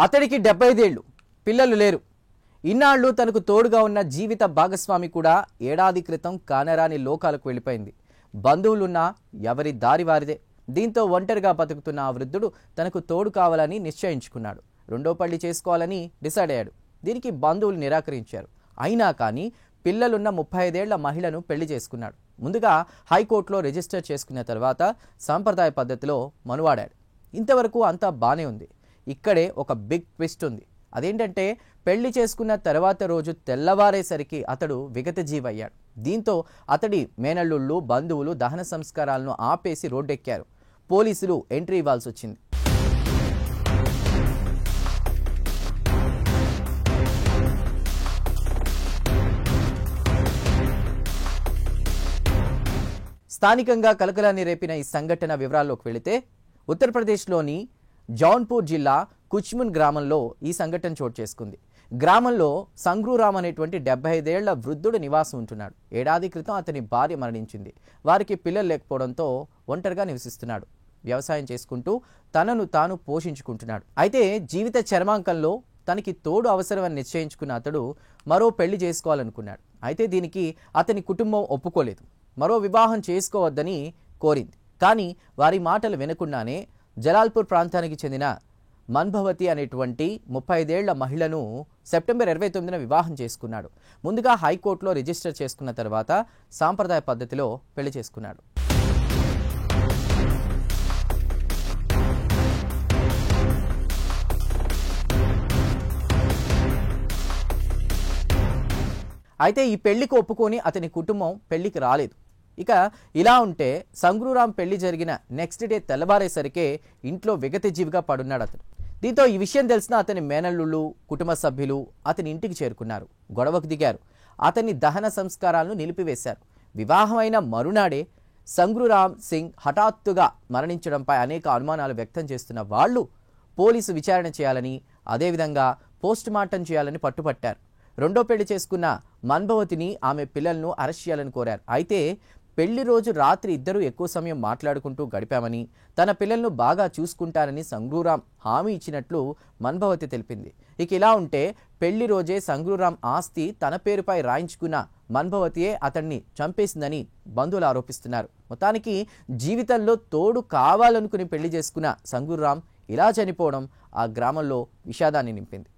అతడికి 75 ఏళ్లు, పిల్లలు లేరు. ఇన్నాళ్లు తనకు తోడుగా ఉన్న జీవిత భాగస్వామి కూడా ఏడాది క్రితం కానరాని లోకాలకు వెళ్ళిపోయింది. బంధువులున్నా ఎవరి దారి వారిదే. దీంతో ఒంటరిగా బతుకుతున్న ఆ వృద్ధుడు తనకు తోడు కావాలని నిశ్చయించుకున్నాడు. రెండో పెళ్లి చేసుకోవాలని డిసైడ్ అయ్యాడు. దీనికి బంధువులు నిరాకరించారు. అయినా కానీ పిల్లలున్న 35 ఏళ్ల మహిళను పెళ్లి చేసుకున్నాడు. ముందుగా హైకోర్టులో రిజిస్టర్ చేసుకున్న తర్వాత సాంప్రదాయ పద్ధతిలో మనువాడాడు. ఇంతవరకు అంతా బానే ఉంది. ఇక్కడే ఒక బిగ్ ట్విస్ట్ ఉంది. అదేంటంటే పెళ్లి చేసుకున్న తర్వాత రోజు తెల్లవారేసరికి అతడు విగతజీవయ్యాడు. దీంతో అతడి మేనల్లుళ్ళు, బంధువులు దహన సంస్కారాలను ఆపేసి రోడ్డెక్కారు. పోలీసులు ఎంట్రీ ఇవ్వాల్సి వచ్చింది. స్థానికంగా కలకలాన్ని రేపిన ఈ సంఘటన వివరాల్లోకి వెళితే ఉత్తరప్రదేశ్లోని జౌన్పూర్ జిల్లా కుచ్మున్ గ్రామంలో ఈ సంఘటన చోటు చేసుకుంది. గ్రామంలో సంగ్రూరామ్ అనేటువంటి 75 ఏళ్ల వృద్ధుడు నివాసం ఉంటున్నాడు. ఏడాది క్రితం అతని భార్య మరణించింది. వారికి పిల్లలు లేకపోవడంతో ఒంటరిగా నివసిస్తున్నాడు. వ్యవసాయం చేసుకుంటూ తనను తాను పోషించుకుంటున్నాడు. అయితే జీవిత చర్మాంకంలో తనకి తోడు అవసరమని నిశ్చయించుకున్న అతడు మరో పెళ్లి చేసుకోవాలనుకున్నాడు. అయితే దీనికి అతని కుటుంబం ఒప్పుకోలేదు. మరో వివాహం చేసుకోవద్దని కోరింది. కానీ వారి మాటలు వినకుండానే జలాల్పూర్ ప్రాంతానికి చెందిన మన్భవతి అనేటువంటి 35 ఏళ్ల మహిళను సెప్టెంబర్ 29న వివాహం చేసుకున్నాడు. ముందుగా హైకోర్టులో రిజిస్టర్ చేసుకున్న తర్వాత సాంప్రదాయ పద్ధతిలో పెళ్లి చేసుకున్నాడు. అయితే ఈ పెళ్లికి ఒప్పుకొని అతని కుటుంబం పెళ్లికి రాలేదు. ఇక ఇలా ఉంటే సంగ్రూరామ్ పెళ్లి జరిగిన నెక్స్ట్ డే తెల్లవారేసరికే ఇంట్లో విగతజీవిగా పడున్నాడు అతను. దీంతో ఈ విషయం తెలిసిన అతని మేనల్లుళ్ళు, కుటుంబ సభ్యులు అతని ఇంటికి చేరుకున్నారు. గొడవకు దిగారు. అతని దహన సంస్కారాలను నిలిపివేశారు. వివాహమైన మరునాడే సంగ్రూరామ్ సింగ్ హఠాత్తుగా మరణించడంపై అనేక అనుమానాలు వ్యక్తం చేస్తున్న వాళ్ళు పోలీసు విచారణ చేయాలని, అదేవిధంగా పోస్ట్ మార్టం చేయాలని పట్టుపట్టారు. రెండో పెళ్లి చేసుకున్న మన్భవతిని, ఆమె పిల్లలను అరెస్ట్ చేయాలని కోరారు. అయితే పెళ్లి రోజు రాత్రి ఇద్దరు ఎక్కువ సమయం మాట్లాడుకుంటూ గడిపామని, తన పిల్లలను బాగా చూసుకుంటారని సంగ్రూరామ్ హామీ ఇచ్చినట్లు మన్భవతి తెలిపింది. ఇక ఇలా ఉంటే పెళ్లి రోజే సంగ్రూరామ్ ఆస్తి తన పేరుపై రాయించుకున్న మన్భవతియే అతన్ని చంపేసిందని బంధువులు ఆరోపిస్తున్నారు. మొత్తానికి జీవితంలో తోడు కావాలనుకుని పెళ్లి చేసుకున్న సంగ్రూరామ్ ఇలా చనిపోవడం ఆ గ్రామంలో విషాదాన్ని నింపింది.